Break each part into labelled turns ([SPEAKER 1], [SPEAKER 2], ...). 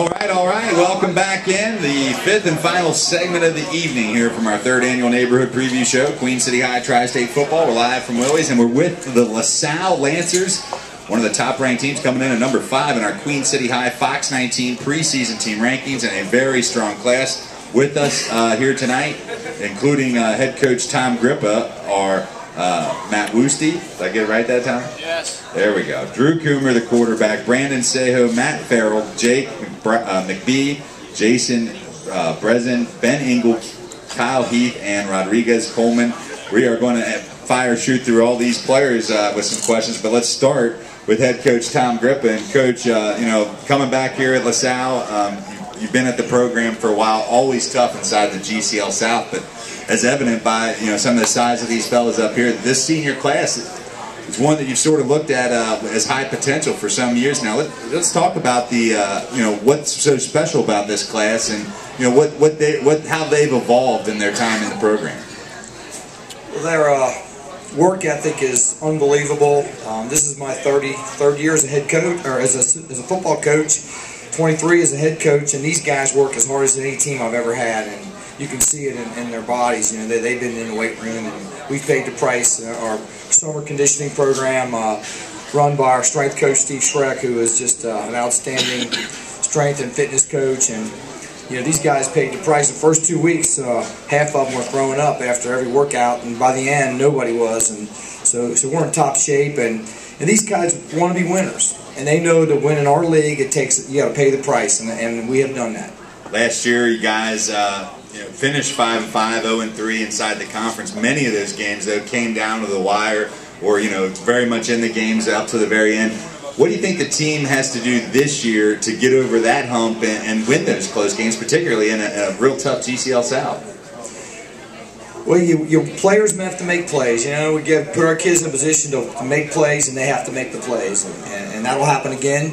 [SPEAKER 1] All right. Welcome back in the fifth and final segment of the evening here from our third annual neighborhood preview show, Queen City High Tri-State Football. We're live from Willie's, and we're with the LaSalle Lancers, one of the top-ranked teams, coming in at number 5 in our Queen City High Fox 19 preseason team rankings, and a very strong class. With us here tonight, including head coach Tom Grippa, are Matt Woosty. Did I get it right that time?
[SPEAKER 2] Yes.
[SPEAKER 1] There we go. Drew Coomer, the quarterback. Brandon Sejo, Matt Farrell, Jake McBee, Jason Brezen, Ben Engel, Kyle Heath, and Rodriguez Coleman. We are going to shoot through all these players with some questions, but let's start with head coach Tom Grippa. And coach, coming back here at LaSalle, you've been at the program for a while. Always tough inside the GCL South, but as evident by some of the size of these fellas up here, this senior class is one that you've sort of looked at as high potential for some years now. Let's talk about the what's so special about this class, and how they've evolved in their time in the program.
[SPEAKER 3] Well, their work ethic is unbelievable. This is my third year as a head coach, or as a football coach. 23 as a head coach, and these guys work as hard as any team I've ever had, and you can see it in their bodies. They've been in the weight room, and we've paid the price. Our summer conditioning program, run by our strength coach Steve Schreck, who is just an outstanding strength and fitness coach, and these guys paid the price. The first 2 weeks, half of them were throwing up after every workout, and by the end, nobody was, and so we're in top shape, and these guys want to be winners. And they know to win in our league, you got to pay the price, and we have done that.
[SPEAKER 1] Last year, you guys finished 5-5, 0-3 inside the conference. Many of those games, though, came down to the wire, or very much in the games up to the very end. What do you think the team has to do this year to get over that hump and win those close games, particularly in a real tough GCL South?
[SPEAKER 3] Well, your players have to make plays. We put our kids in a position to make plays, and they have to make the plays, and that'll happen again.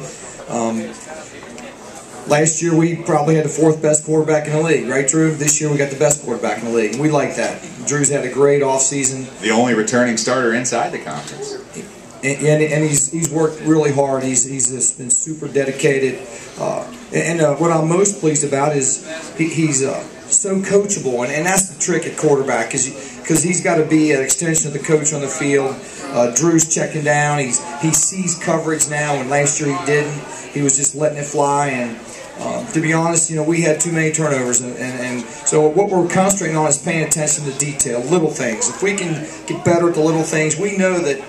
[SPEAKER 3] Last year we probably had the 4th best quarterback in the league, right, Drew? This year we got the best quarterback in the league, and we like that. Drew's had a great offseason.
[SPEAKER 1] The only returning starter inside the conference.
[SPEAKER 3] And he's worked really hard. He's just been super dedicated. What I'm most pleased about is he's so coachable, and that's the trick at quarterback, because he's got to be an extension of the coach on the field. Drew's checking down. He sees coverage now, and last year he didn't. He was just letting it fly, and to be honest, we had too many turnovers, and so what we're concentrating on is paying attention to detail, little things. If we can get better at the little things, we know that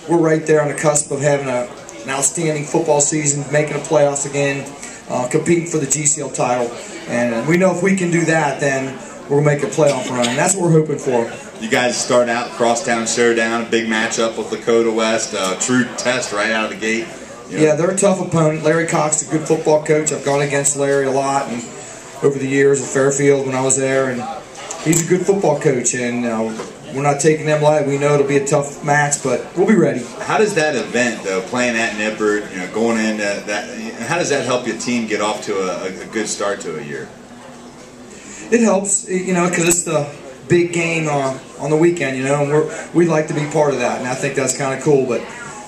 [SPEAKER 3] we're right there on the cusp of having an outstanding football season, making the playoffs again, competing for the GCL title. And we know if we can do that, then we'll make a playoff run. And that's what we're hoping for.
[SPEAKER 1] You guys start out crosstown showdown, a big matchup with Lakota West, true test right out of the gate.
[SPEAKER 3] Yeah, they're a tough opponent. Larry Cox is a good football coach. I've gone against Larry a lot and over the years at Fairfield when I was there, and he's a good football coach, and we're not taking them light. We know it'll be a tough match, but we'll be ready.
[SPEAKER 1] How does that event, though, playing at Nippert, going into that, how does that help your team get off to a good start to a year?
[SPEAKER 3] It helps, because it's the big game on the weekend, and we like to be part of that, and I think that's kind of cool. But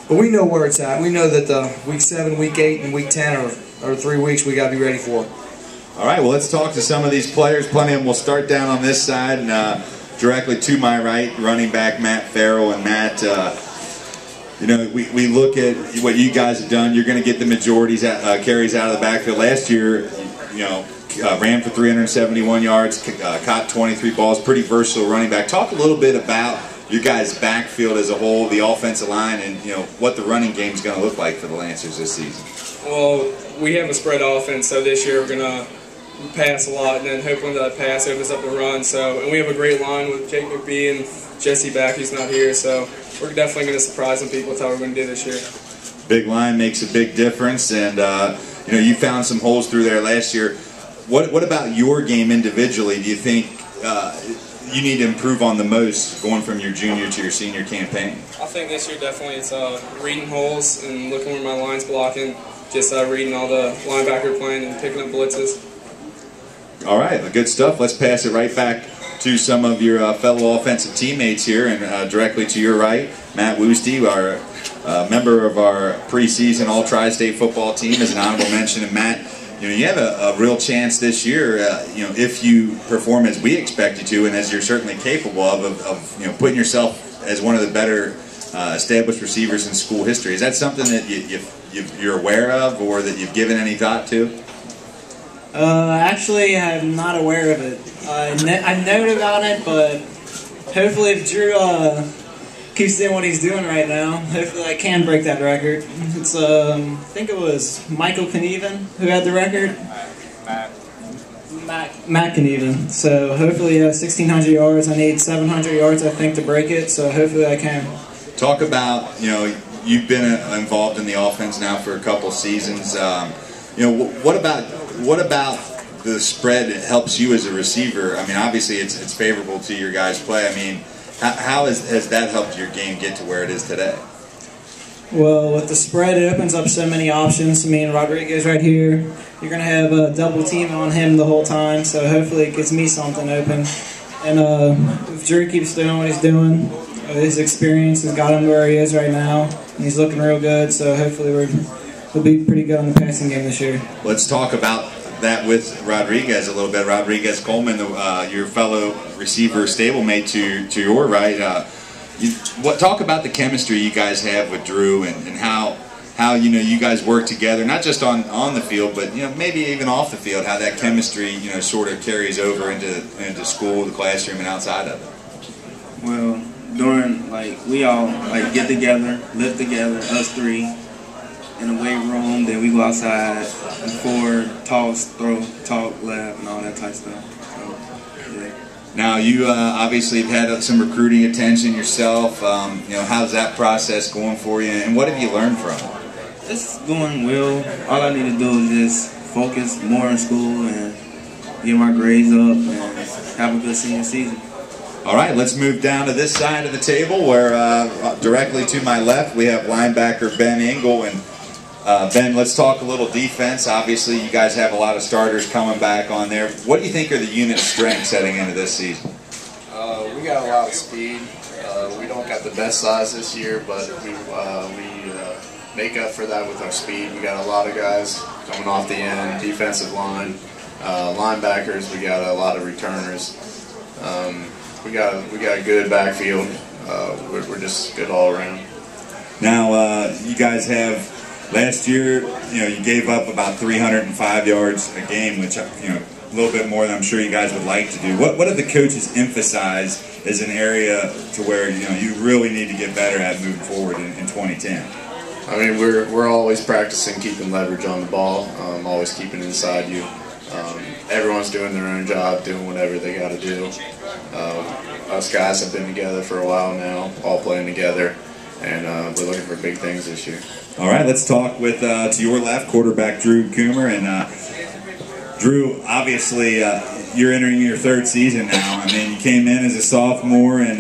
[SPEAKER 3] we know where it's at. We know that the week 7, week 8, and week 10 are 3 weeks we got to be ready for.
[SPEAKER 1] All right, well, let's talk to some of these players. Plenty of them. We'll start down on this side, and directly to my right, running back Matt Farrell. And Matt, we look at what you guys have done. You're going to get the majorities carries out of the backfield. Last year, ran for 371 yards, caught 23 balls. Pretty versatile running back. Talk a little bit about your guys' backfield as a whole, the offensive line, and what the running game is going to look like for the Lancers this season.
[SPEAKER 2] Well, we have a spread offense, so this year we're going to pass a lot, and then hopefully that pass opens up the run. And we have a great line with Jake McBee and Jesse back, who's not here, so we're definitely going to surprise some people with how we're going to do this year.
[SPEAKER 1] Big line makes a big difference, and you found some holes through there last year. What about your game individually? Do you think you need to improve on the most going from your junior to your senior campaign?
[SPEAKER 2] I think this year definitely it's reading holes and looking where my line's blocking, just reading all the linebacker playing and picking up blitzes. All
[SPEAKER 1] right, good stuff. Let's pass it right back to some of your fellow offensive teammates here, and directly to your right, Matt Woosty, our member of our preseason All Tri-State football team, as an honorable mention. And Matt, you have a real chance this year, if you perform as we expect you to, and as you're certainly capable of putting yourself as one of the better established receivers in school history. Is that something that you're aware of, or that you've given any thought to?
[SPEAKER 4] Actually, I'm not aware of it. I know about it, but hopefully if Drew keeps doing what he's doing right now, hopefully I can break that record. It's I think it was Michael Knieven who had the record. Matt Knieven. So hopefully 1,600 yards. I need 700 yards, I think, to break it. So hopefully I can.
[SPEAKER 1] Talk about, you've been involved in the offense now for a couple seasons. What about the spread that helps you as a receiver? I mean, obviously it's favorable to your guys' play. I mean, how has that helped your game get to where it is today?
[SPEAKER 4] Well, with the spread, it opens up so many options. I mean, Rodriguez right here, you're going to have a double team on him the whole time, so hopefully it gets me something open. And if Drew keeps doing what he's doing, his experience has got him where he is right now, and he's looking real good, so hopefully we'll be pretty good on the passing game this year. Let's
[SPEAKER 1] talk about that with Rodriguez a little bit. Rodriguez Coleman, your fellow receiver stablemate to your right. Talk about the chemistry you guys have with Drew, and how you guys work together, not just on the field, but maybe even off the field. How that chemistry sort of carries over into school, the classroom, and outside of it.
[SPEAKER 5] Well, during we all get together, live together, us three, in the weight room. Then we go outside, record, toss, throw, talk, laugh, and all that type of stuff. So, yeah.
[SPEAKER 1] Now, you obviously have had some recruiting attention yourself. How's that process going for you, and what have you learned from it?
[SPEAKER 5] It's going well. All I need to do is just focus more in school and get my grades up and have a good senior season.
[SPEAKER 1] All right, let's move down to this side of the table, where directly to my left we have linebacker Ben Engel. And Ben, let's talk a little defense. Obviously, you guys have a lot of starters coming back on there. What do you think are the unit strengths heading into this season?
[SPEAKER 6] We got a lot of speed. We don't got the best size this year, but we make up for that with our speed. We got a lot of guys coming off the end, defensive line, linebackers. We got a lot of returners. We got a good backfield. We're just good all around.
[SPEAKER 1] Now, you guys have. Last year, you gave up about 305 yards a game, which, a little bit more than I'm sure you guys would like to do. What have the coaches emphasized as an area to where, you really need to get better at moving forward in 2010?
[SPEAKER 6] I mean, we're always practicing keeping leverage on the ball, always keeping it inside you. Everyone's doing their own job, doing whatever they got to do. Us guys have been together for a while now, all playing together, and we're looking for big things this year.
[SPEAKER 1] All right, let's talk with, to your left, quarterback Drew Coomer. And Drew, obviously, you're entering your third season now. I mean, you came in as a sophomore and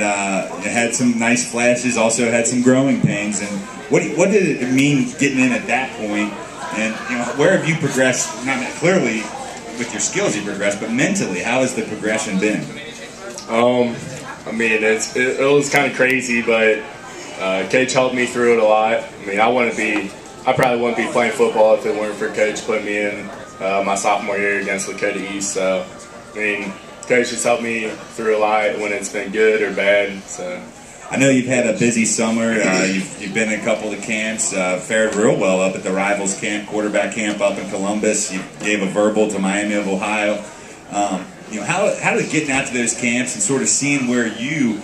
[SPEAKER 1] you had some nice flashes, also had some growing pains. And what did it mean getting in at that point? And where have you progressed? Not clearly with your skills you progressed, but mentally, how has the progression been?
[SPEAKER 7] I mean, it was kind of crazy, but Coach helped me through it a lot. I mean, I probably wouldn't be playing football if it weren't for Coach putting me in my sophomore year against Lakota East. So, I mean, Coach has helped me through a lot when it's been good or bad. So,
[SPEAKER 1] I know you've had a busy summer. You've been in a couple of the camps, fared real well up at the Rivals camp, quarterback camp up in Columbus. You gave a verbal to Miami of Ohio. How did getting out to those camps and sort of seeing where you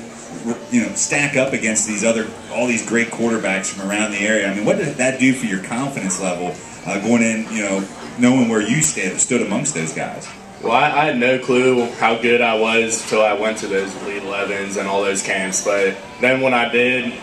[SPEAKER 1] stack up against all these great quarterbacks from around the area? I mean, what did that do for your confidence level going in, knowing where you stood amongst those guys?
[SPEAKER 7] Well, I had no clue how good I was until I went to those Elite 11s and all those camps. But then when I did,